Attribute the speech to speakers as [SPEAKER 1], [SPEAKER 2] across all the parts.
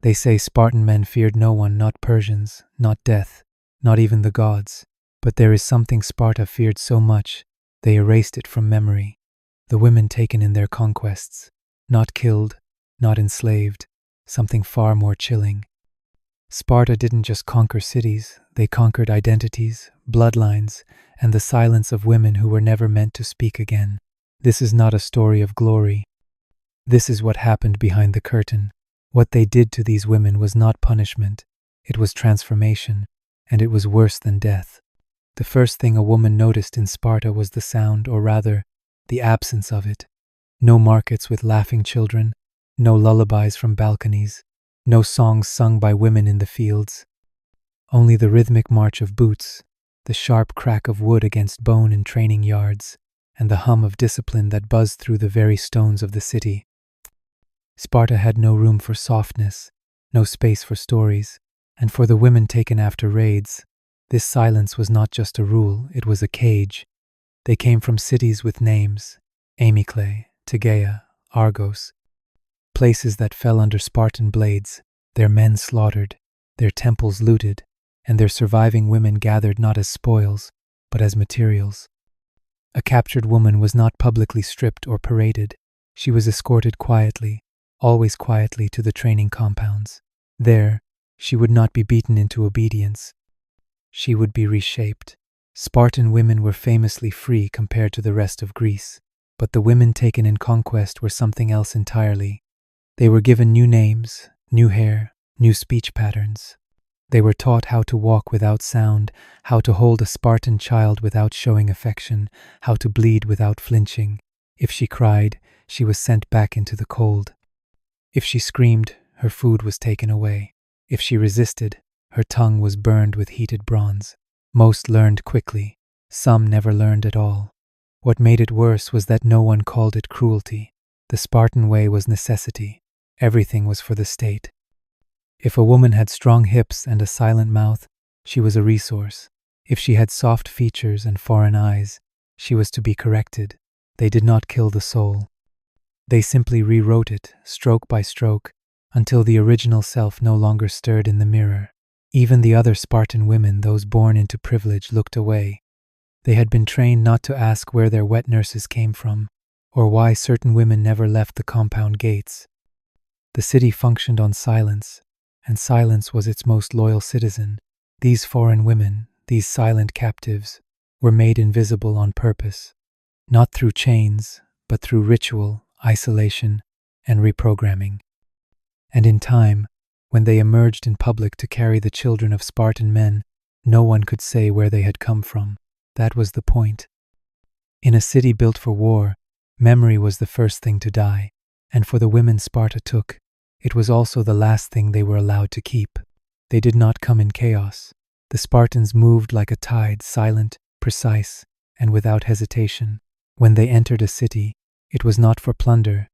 [SPEAKER 1] They say Spartan men feared no one, not Persians, not death, not even the gods. But there is something Sparta feared so much, they erased it from memory. The women taken in their conquests. Not killed, not enslaved, something far more chilling. Sparta didn't just conquer cities, they conquered identities, bloodlines, and the silence of women who were never meant to speak again. This is not a story of glory. This is what happened behind the curtain. What they did to these women was not punishment, it was transformation, and it was worse than death. The first thing a woman noticed in Sparta was the sound, or rather, the absence of it. No markets with laughing children, no lullabies from balconies, no songs sung by women in the fields. Only the rhythmic march of boots, the sharp crack of wood against bone in training yards, and the hum of discipline that buzzed through the very stones of the city. Sparta had no room for softness, no space for stories, and for the women taken after raids, this silence was not just a rule, it was a cage. They came from cities with names, Amyclae, Tegea, Argos, places that fell under Spartan blades, their men slaughtered, their temples looted, and their surviving women gathered not as spoils, but as materials. A captured woman was not publicly stripped or paraded. She was escorted quietly, always quietly, to the training compounds. There, she would not be beaten into obedience. She would be reshaped. Spartan women were famously free compared to the rest of Greece, but the women taken in conquest were something else entirely. They were given new names, new hair, new speech patterns. They were taught how to walk without sound, how to hold a Spartan child without showing affection, how to bleed without flinching. If she cried, she was sent back into the cold. If she screamed, her food was taken away. If she resisted, her tongue was burned with heated bronze. Most learned quickly, some never learned at all. What made it worse was that no one called it cruelty. The Spartan way was necessity. Everything was for the state. If a woman had strong hips and a silent mouth, she was a resource. If she had soft features and foreign eyes, she was to be corrected. They did not kill the soul. They simply rewrote it, stroke by stroke, until the original self no longer stirred in the mirror. Even the other Spartan women, those born into privilege, looked away. They had been trained not to ask where their wet nurses came from, or why certain women never left the compound gates. The city functioned on silence, and silence was its most loyal citizen. These foreign women, these silent captives, were made invisible on purpose, not through chains, but through ritual, isolation, and reprogramming. And in time, when they emerged in public to carry the children of Spartan men, no one could say where they had come from. That was the point. In a city built for war, memory was the first thing to die, and for the women Sparta took, it was also the last thing they were allowed to keep. They did not come in chaos. The Spartans moved like a tide, silent, precise, and without hesitation. When they entered a city, it was not for plunder.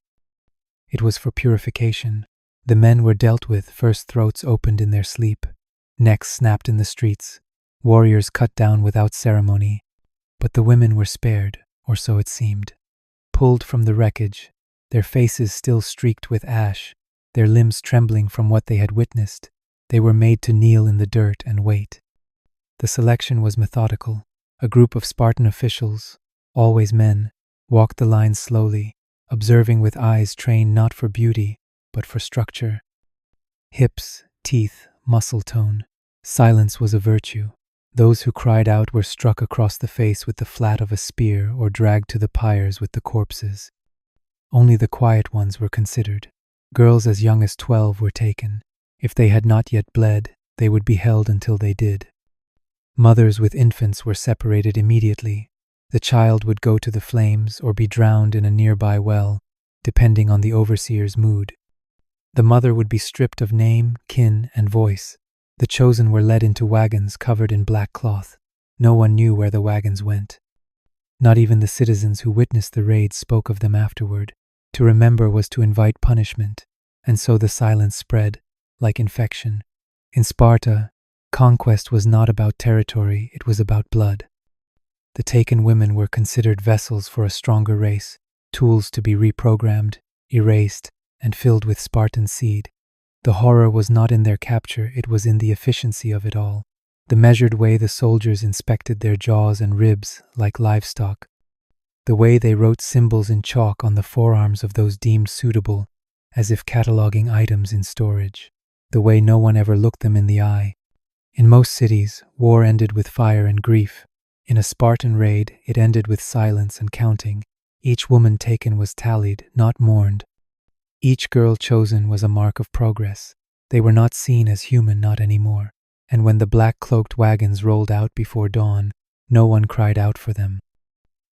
[SPEAKER 1] It was for purification. The men were dealt with, first throats opened in their sleep, necks snapped in the streets, warriors cut down without ceremony. But the women were spared, or so it seemed. Pulled from the wreckage, their faces still streaked with ash, their limbs trembling from what they had witnessed, they were made to kneel in the dirt and wait. The selection was methodical. A group of Spartan officials, always men, walked the lines slowly, observing with eyes trained not for beauty, but for structure. Hips, teeth, muscle tone. Silence was a virtue. Those who cried out were struck across the face with the flat of a spear or dragged to the pyres with the corpses. Only the quiet ones were considered. Girls as young as 12 were taken. If they had not yet bled, they would be held until they did. Mothers with infants were separated immediately. The child would go to the flames or be drowned in a nearby well, depending on the overseer's mood. The mother would be stripped of name, kin, and voice. The chosen were led into wagons covered in black cloth. No one knew where the wagons went. Not even the citizens who witnessed the raids spoke of them afterward. To remember was to invite punishment, and so the silence spread, like infection. In Sparta, conquest was not about territory, it was about blood. The taken women were considered vessels for a stronger race, tools to be reprogrammed, erased, and filled with Spartan seed. The horror was not in their capture, it was in the efficiency of it all. The measured way the soldiers inspected their jaws and ribs like livestock. The way they wrote symbols in chalk on the forearms of those deemed suitable, as if cataloging items in storage. The way no one ever looked them in the eye. In most cities, war ended with fire and grief. In a Spartan raid, it ended with silence and counting. Each woman taken was tallied, not mourned. Each girl chosen was a mark of progress. They were not seen as human, not anymore. And when the black-cloaked wagons rolled out before dawn, no one cried out for them.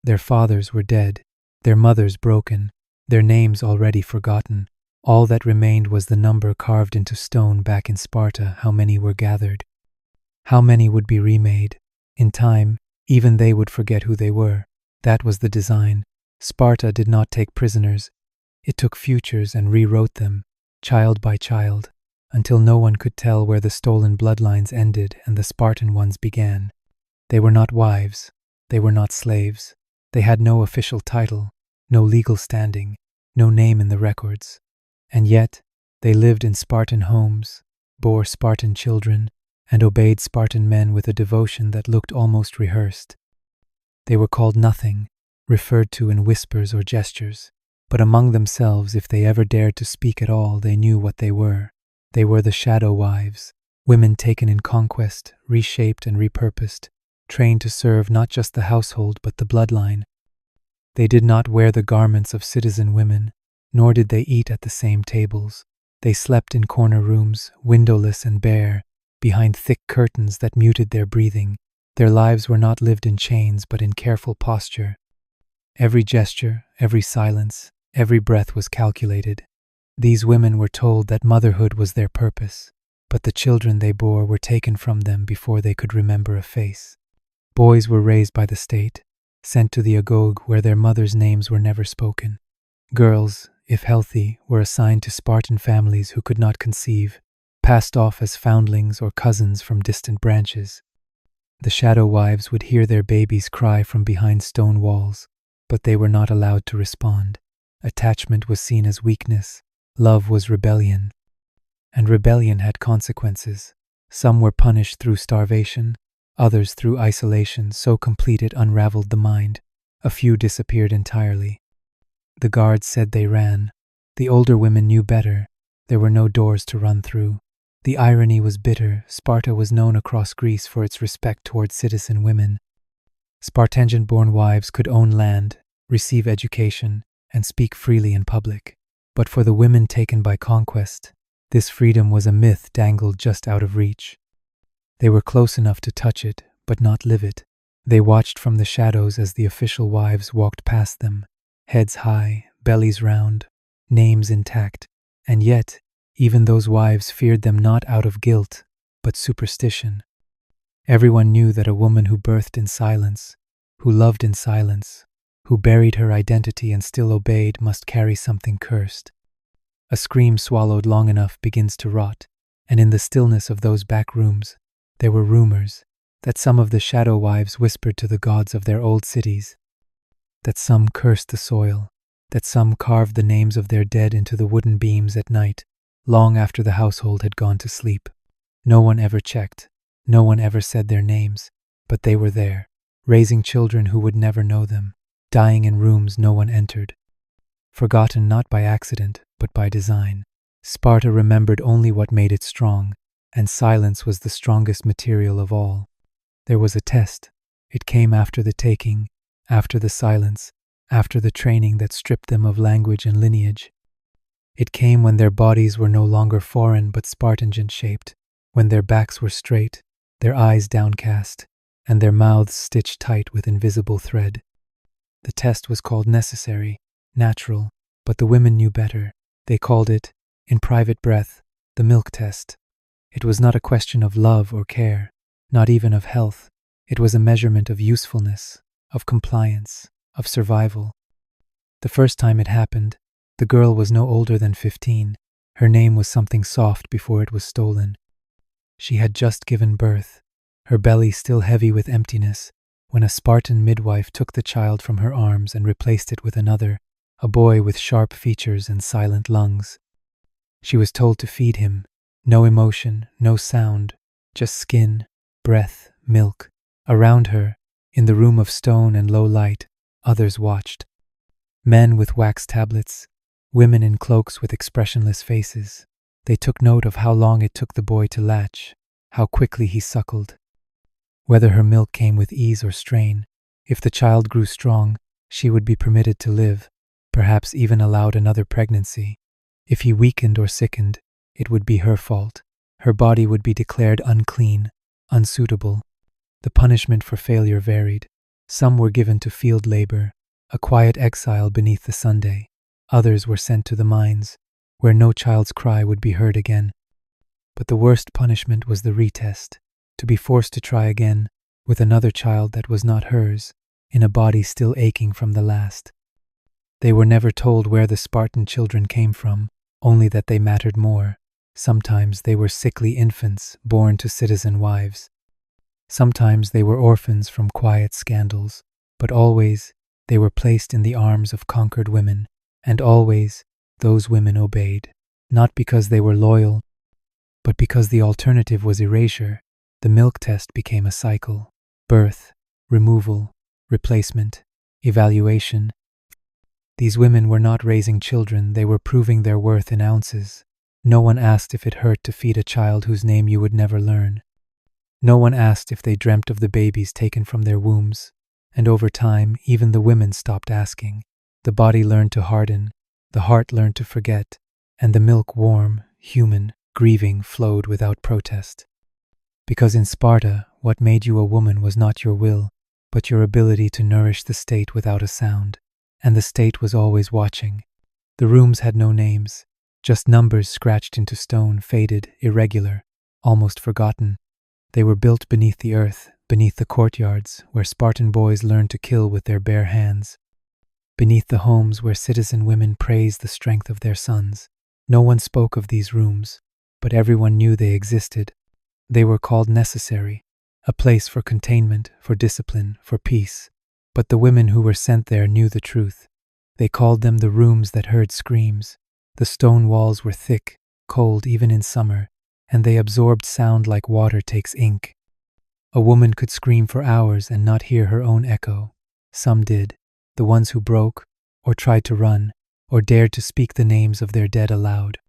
[SPEAKER 1] Their fathers were dead, their mothers broken, their names already forgotten. All that remained was the number carved into stone back in Sparta, how many were gathered. How many would be remade? In time, even they would forget who they were. That was the design. Sparta did not take prisoners. It took futures and rewrote them, child by child, until no one could tell where the stolen bloodlines ended and the Spartan ones began. They were not wives. They were not slaves. They had no official title, no legal standing, no name in the records. And yet, they lived in Spartan homes, bore Spartan children, and obeyed Spartan men with a devotion that looked almost rehearsed. They were called nothing, referred to in whispers or gestures, but among themselves, if they ever dared to speak at all, they knew what they were. They were the shadow wives, women taken in conquest, reshaped and repurposed, trained to serve not just the household but the bloodline. They did not wear the garments of citizen women, nor did they eat at the same tables. They slept in corner rooms, windowless and bare, behind thick curtains that muted their breathing. Their lives were not lived in chains but in careful posture. Every gesture, every silence, every breath was calculated. These women were told that motherhood was their purpose, but the children they bore were taken from them before they could remember a face. Boys were raised by the state, sent to the agog where their mothers' names were never spoken. Girls, if healthy, were assigned to Spartan families who could not conceive, passed off as foundlings or cousins from distant branches. The shadow wives would hear their babies cry from behind stone walls, but they were not allowed to respond. Attachment was seen as weakness. Love was rebellion. And rebellion had consequences. Some were punished through starvation, others through isolation so complete it unraveled the mind. A few disappeared entirely. The guards said they ran. The older women knew better. There were no doors to run through. The irony was bitter. Sparta was known across Greece for its respect towards citizen women. Spartangan-born wives could own land, receive education, and speak freely in public. But for the women taken by conquest, this freedom was a myth dangled just out of reach. They were close enough to touch it, but not live it. They watched from the shadows as the official wives walked past them, heads high, bellies round, names intact, and yet, even those wives feared them not out of guilt, but superstition. Everyone knew that a woman who birthed in silence, who loved in silence, who buried her identity and still obeyed must carry something cursed. A scream swallowed long enough begins to rot, and in the stillness of those back rooms, there were rumors that some of the shadow wives whispered to the gods of their old cities, that some cursed the soil, that some carved the names of their dead into the wooden beams at night, long after the household had gone to sleep. No one ever checked, no one ever said their names, but they were there, raising children who would never know them, dying in rooms no one entered. Forgotten not by accident, but by design. Sparta remembered only what made it strong, and silence was the strongest material of all. There was a test. It came after the taking, after the silence, after the training that stripped them of language and lineage. It came when their bodies were no longer foreign but Spartan-shaped, when their backs were straight, their eyes downcast, and their mouths stitched tight with invisible thread. The test was called necessary, natural, but the women knew better. They called it, in private breath, the milk test. It was not a question of love or care, not even of health. It was a measurement of usefulness, of compliance, of survival. The first time it happened, the girl was no older than 15. Her name was something soft before it was stolen. She had just given birth, her belly still heavy with emptiness, when a Spartan midwife took the child from her arms and replaced it with another, a boy with sharp features and silent lungs. She was told to feed him. No emotion, no sound, just skin, breath, milk. Around her, in the room of stone and low light, others watched. Men with wax tablets, women in cloaks with expressionless faces. They took note of how long it took the boy to latch, how quickly he suckled, whether her milk came with ease or strain. If the child grew strong, she would be permitted to live, perhaps even allowed another pregnancy. If he weakened or sickened, it would be her fault. Her body would be declared unclean, unsuitable. The punishment for failure varied. Some were given to field labor, a quiet exile beneath the Sunday. Others were sent to the mines, where no child's cry would be heard again. But the worst punishment was the retest, to be forced to try again, with another child that was not hers, in a body still aching from the last. They were never told where the Spartan children came from, only that they mattered more. Sometimes they were sickly infants born to citizen wives. Sometimes they were orphans from quiet scandals, but always they were placed in the arms of conquered women, and always those women obeyed, not because they were loyal, but because the alternative was erasure. The milk test became a cycle: birth, removal, replacement, evaluation. These women were not raising children, they were proving their worth in ounces. No one asked if it hurt to feed a child whose name you would never learn. No one asked if they dreamt of the babies taken from their wombs. And over time, even the women stopped asking. The body learned to harden, the heart learned to forget, and the milk, warm, human, grieving, flowed without protest. Because in Sparta, what made you a woman was not your will, but your ability to nourish the state without a sound. And the state was always watching. The rooms had no names, just numbers scratched into stone, faded, irregular, almost forgotten. They were built beneath the earth, beneath the courtyards where Spartan boys learned to kill with their bare hands, beneath the homes where citizen women praised the strength of their sons. No one spoke of these rooms, but everyone knew they existed. They were called necessary, a place for containment, for discipline, for peace. But the women who were sent there knew the truth. They called them the rooms that heard screams. The stone walls were thick, cold even in summer, and they absorbed sound like water takes ink. A woman could scream for hours and not hear her own echo. Some did, the ones who broke, or tried to run, or dared to speak the names of their dead aloud.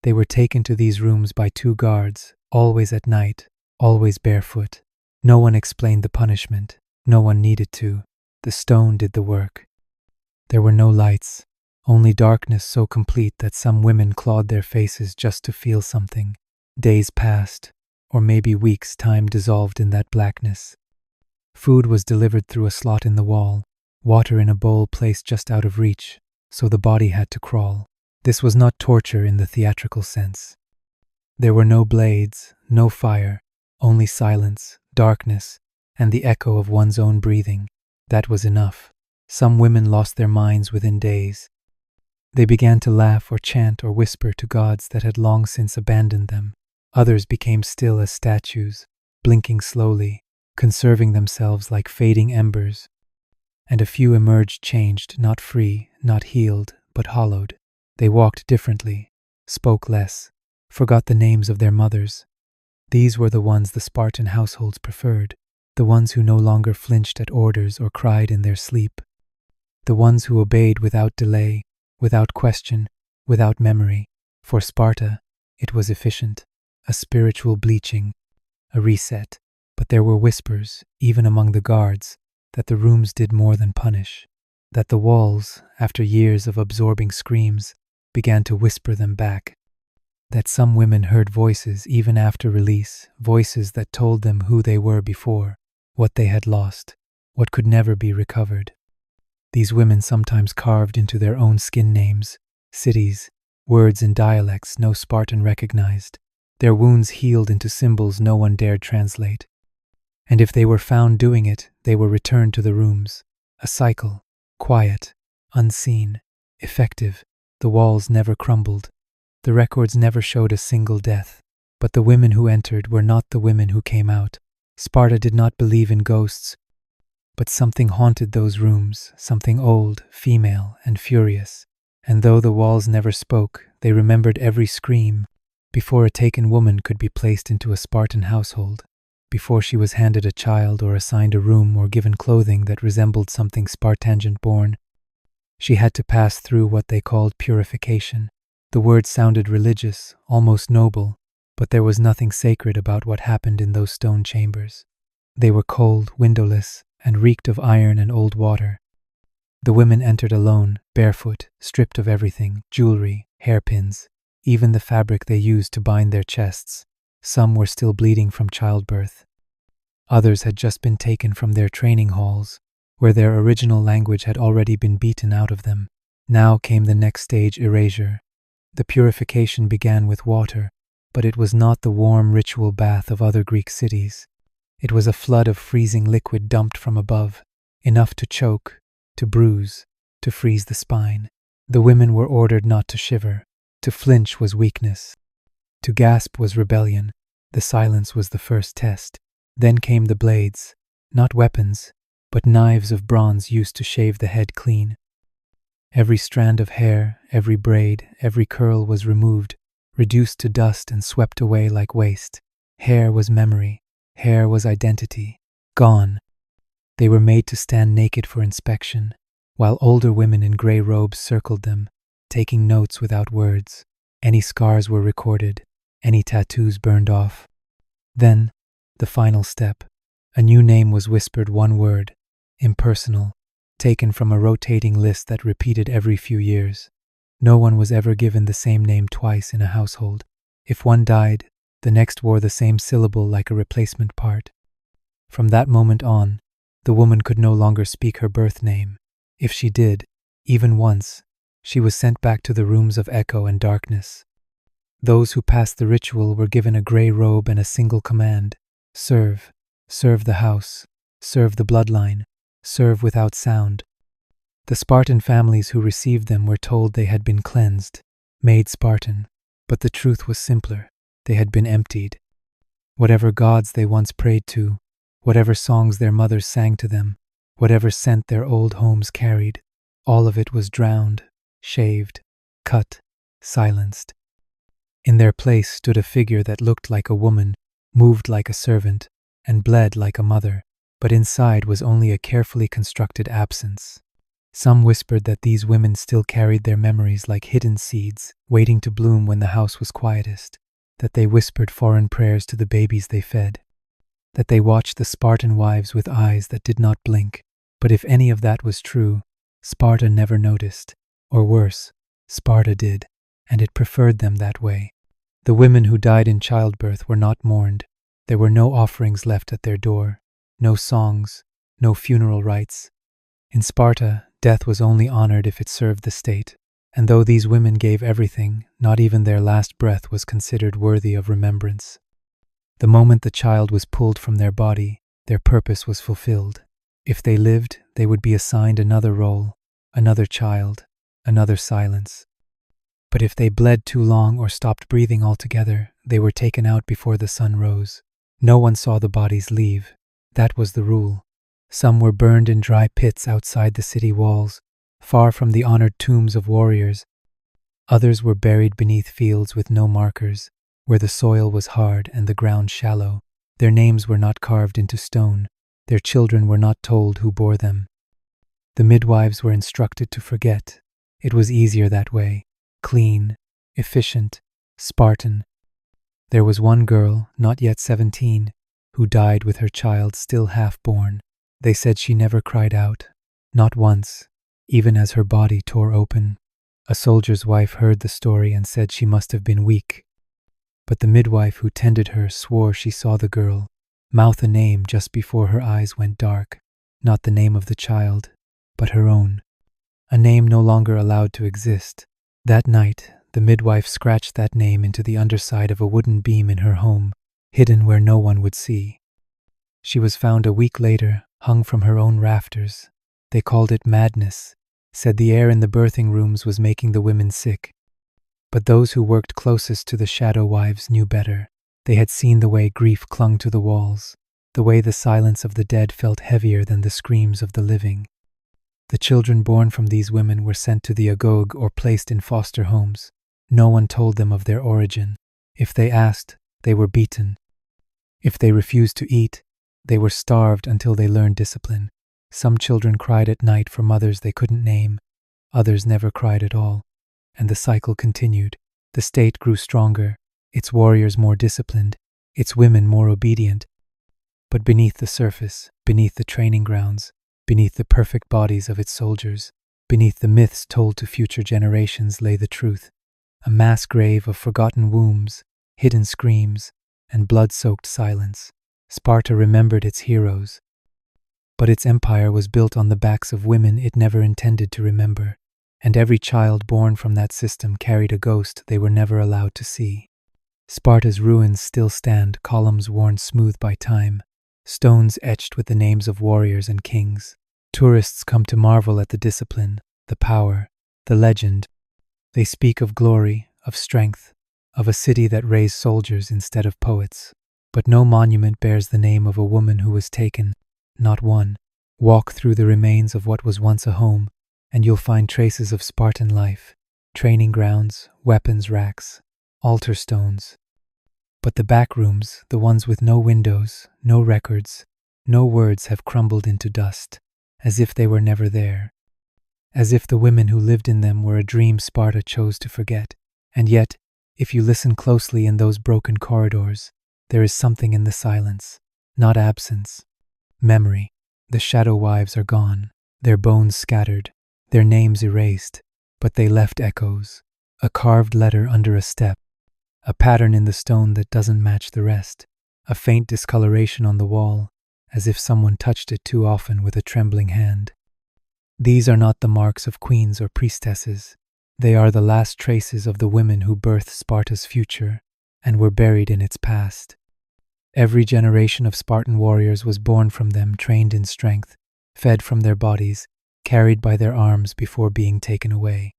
[SPEAKER 1] They were taken to these rooms by 2 guards, always at night, always barefoot. No one explained the punishment. No one needed to. The stone did the work. There were no lights, only darkness so complete that some women clawed their faces just to feel something. Days passed, or maybe weeks. Time dissolved in that blackness. Food was delivered through a slot in the wall, water in a bowl placed just out of reach, so the body had to crawl. This was not torture in the theatrical sense. There were no blades, no fire, only silence, darkness, and the echo of one's own breathing. That was enough. Some women lost their minds within days. They began to laugh or chant or whisper to gods that had long since abandoned them. Others became still as statues, blinking slowly, conserving themselves like fading embers. And a few emerged changed, not free, not healed, but hollowed. They walked differently, spoke less, forgot the names of their mothers. These were the ones the Spartan households preferred. The ones who no longer flinched at orders or cried in their sleep. The ones who obeyed without delay, without question, without memory. For Sparta, it was efficient, a spiritual bleaching, a reset. But there were whispers, even among the guards, that the rooms did more than punish, that the walls, after years of absorbing screams, began to whisper them back. That some women heard voices even after release, voices that told them who they were before, what they had lost, what could never be recovered. These women sometimes carved into their own skin names, cities, words and dialects no Spartan recognized. Their wounds healed into symbols no one dared translate. And if they were found doing it, they were returned to the rooms. A cycle, quiet, unseen, effective. The walls never crumbled. The records never showed a single death. But the women who entered were not the women who came out. Sparta did not believe in ghosts, but something haunted those rooms, something old, female, and furious. And though the walls never spoke, They remembered every scream. Before a taken woman could be placed into a Spartan household, before she was handed a child or assigned a room or given clothing that resembled something Spartan-born, she had to pass through what they called purification. The word sounded religious, almost noble, but there was nothing sacred about what happened in those stone chambers. They were cold, windowless, and reeked of iron and old water. The women entered alone, barefoot, stripped of everything, jewelry, hairpins, even the fabric they used to bind their chests. Some were still bleeding from childbirth. Others had just been taken from their training halls, where their original language had already been beaten out of them. Now came the next stage, erasure. The purification began with water, but it was not the warm ritual bath of other Greek cities. It was a flood of freezing liquid dumped from above, enough to choke, to bruise, to freeze the spine. The women were ordered not to shiver. To flinch was weakness. To gasp was rebellion. The silence was the first test. Then came the blades, not weapons, but knives of bronze used to shave the head clean. Every strand of hair, every braid, every curl was removed, reduced to dust and swept away like waste. Hair was memory. Hair was identity. Gone. They were made to stand naked for inspection, while older women in gray robes circled them, taking notes without words. Any scars were recorded, any tattoos burned off. Then, the final step. A new name was whispered, one word, impersonal, taken from a rotating list that repeated every few years. No one was ever given the same name twice in a household. If one died, the next wore the same syllable like a replacement part. From that moment on, the woman could no longer speak her birth name. If she did, even once, she was sent back to the rooms of echo and darkness. Those who passed the ritual were given a gray robe and a single command: serve. Serve the house. Serve the bloodline. Serve without sound. The Spartan families who received them were told they had been cleansed, made Spartan, but the truth was simpler. They had been emptied. Whatever gods they once prayed to, whatever songs their mothers sang to them, whatever scent their old homes carried, all of it was drowned, shaved, cut, silenced. In their place stood a figure that looked like a woman, moved like a servant, and bled like a mother, but inside was only a carefully constructed absence. Some whispered that these women still carried their memories like hidden seeds, waiting to bloom when the house was quietest, that they whispered foreign prayers to the babies they fed, that they watched the Spartan wives with eyes that did not blink. But if any of that was true, Sparta never noticed, or worse, Sparta did, and it preferred them that way. The women who died in childbirth were not mourned. There were no offerings left at their door, no songs, no funeral rites. In Sparta, death was only honored if it served the state, and though these women gave everything, not even their last breath was considered worthy of remembrance. The moment the child was pulled from their body, their purpose was fulfilled. If they lived, they would be assigned another role, another child, another silence. But if they bled too long or stopped breathing altogether, they were taken out before the sun rose. No one saw the bodies leave. That was the rule. Some were burned in dry pits outside the city walls, far from the honored tombs of warriors. Others were buried beneath fields with no markers, where the soil was hard and the ground shallow. Their names were not carved into stone. Their children were not told who bore them. The midwives were instructed to forget. It was easier that way. Clean, efficient, Spartan. There was one girl, not yet 17, who died with her child still half-born. They said she never cried out, not once, even as her body tore open. A soldier's wife heard the story and said she must have been weak. But the midwife who tended her swore she saw the girl mouth a name just before her eyes went dark, not the name of the child, but her own, a name no longer allowed to exist. That night, the midwife scratched that name into the underside of a wooden beam in her home, hidden where no one would see. She was found a week later, hung from her own rafters. They called it madness, said the air in the birthing rooms was making the women sick. But those who worked closest to the shadow wives knew better. They had seen the way grief clung to the walls, the way the silence of the dead felt heavier than the screams of the living. The children born from these women were sent to the agog or placed in foster homes. No one told them of their origin. If they asked, they were beaten. If they refused to eat, they were starved until they learned discipline. Some children cried at night for mothers they couldn't name. Others never cried at all. And the cycle continued. The state grew stronger, its warriors more disciplined, its women more obedient. But beneath the surface, beneath the training grounds, beneath the perfect bodies of its soldiers, beneath the myths told to future generations lay the truth. A mass grave of forgotten wombs, hidden screams, and blood-soaked silence. Sparta remembered its heroes, but its empire was built on the backs of women it never intended to remember, and every child born from that system carried a ghost they were never allowed to see. Sparta's ruins still stand, columns worn smooth by time, stones etched with the names of warriors and kings. Tourists come to marvel at the discipline, the power, the legend. They speak of glory, of strength, of a city that raised soldiers instead of poets. But no monument bears the name of a woman who was taken, not one. Walk through the remains of what was once a home, and you'll find traces of Spartan life, training grounds, weapons racks, altar stones. But the back rooms, the ones with no windows, no records, no words, have crumbled into dust, as if they were never there. As if the women who lived in them were a dream Sparta chose to forget. And yet, if you listen closely in those broken corridors, there is something in the silence, not absence. Memory. The shadow wives are gone, their bones scattered, their names erased, but they left echoes. A carved letter under a step, a pattern in the stone that doesn't match the rest, a faint discoloration on the wall, as if someone touched it too often with a trembling hand. These are not the marks of queens or priestesses. They are the last traces of the women who birthed Sparta's future and were buried in its past. Every generation of Spartan warriors was born from them, trained in strength, fed from their bodies, carried by their arms before being taken away.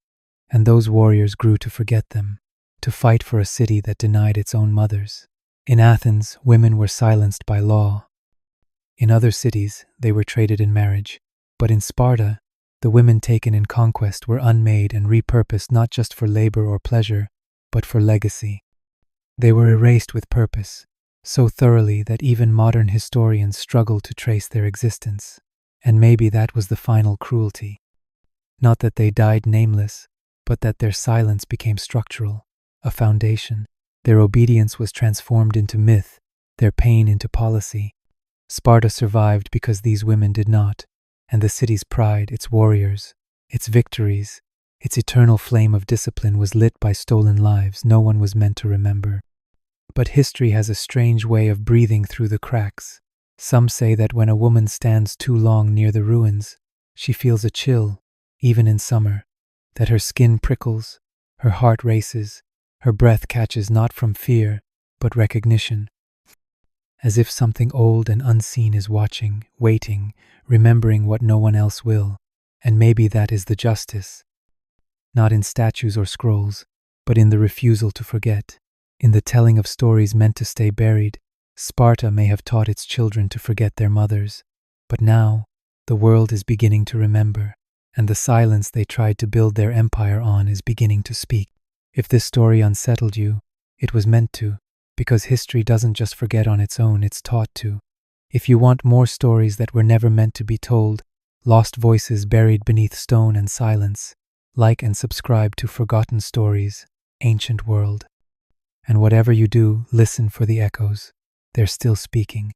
[SPEAKER 1] And those warriors grew to forget them, to fight for a city that denied its own mothers. In Athens, women were silenced by law. In other cities, they were traded in marriage. But in Sparta, the women taken in conquest were unmade and repurposed not just for labor or pleasure, but for legacy. They were erased with purpose, so thoroughly that even modern historians struggle to trace their existence. And maybe that was the final cruelty. Not that they died nameless, but that their silence became structural, a foundation. Their obedience was transformed into myth, their pain into policy. Sparta survived because these women did not, and the city's pride, its warriors, its victories, its eternal flame of discipline was lit by stolen lives no one was meant to remember. But history has a strange way of breathing through the cracks. Some say that when a woman stands too long near the ruins, she feels a chill, even in summer, that her skin prickles, her heart races, her breath catches not from fear, but recognition. As if something old and unseen is watching, waiting, remembering what no one else will. And maybe that is the justice. Not in statues or scrolls, but in the refusal to forget. In the telling of stories meant to stay buried. Sparta may have taught its children to forget their mothers. But now, the world is beginning to remember. And the silence they tried to build their empire on is beginning to speak. If this story unsettled you, it was meant to. Because history doesn't just forget on its own, it's taught to. If you want more stories that were never meant to be told, lost voices buried beneath stone and silence, like and subscribe to Forgotten Stories, Ancient World. And whatever you do, listen for the echoes. They're still speaking.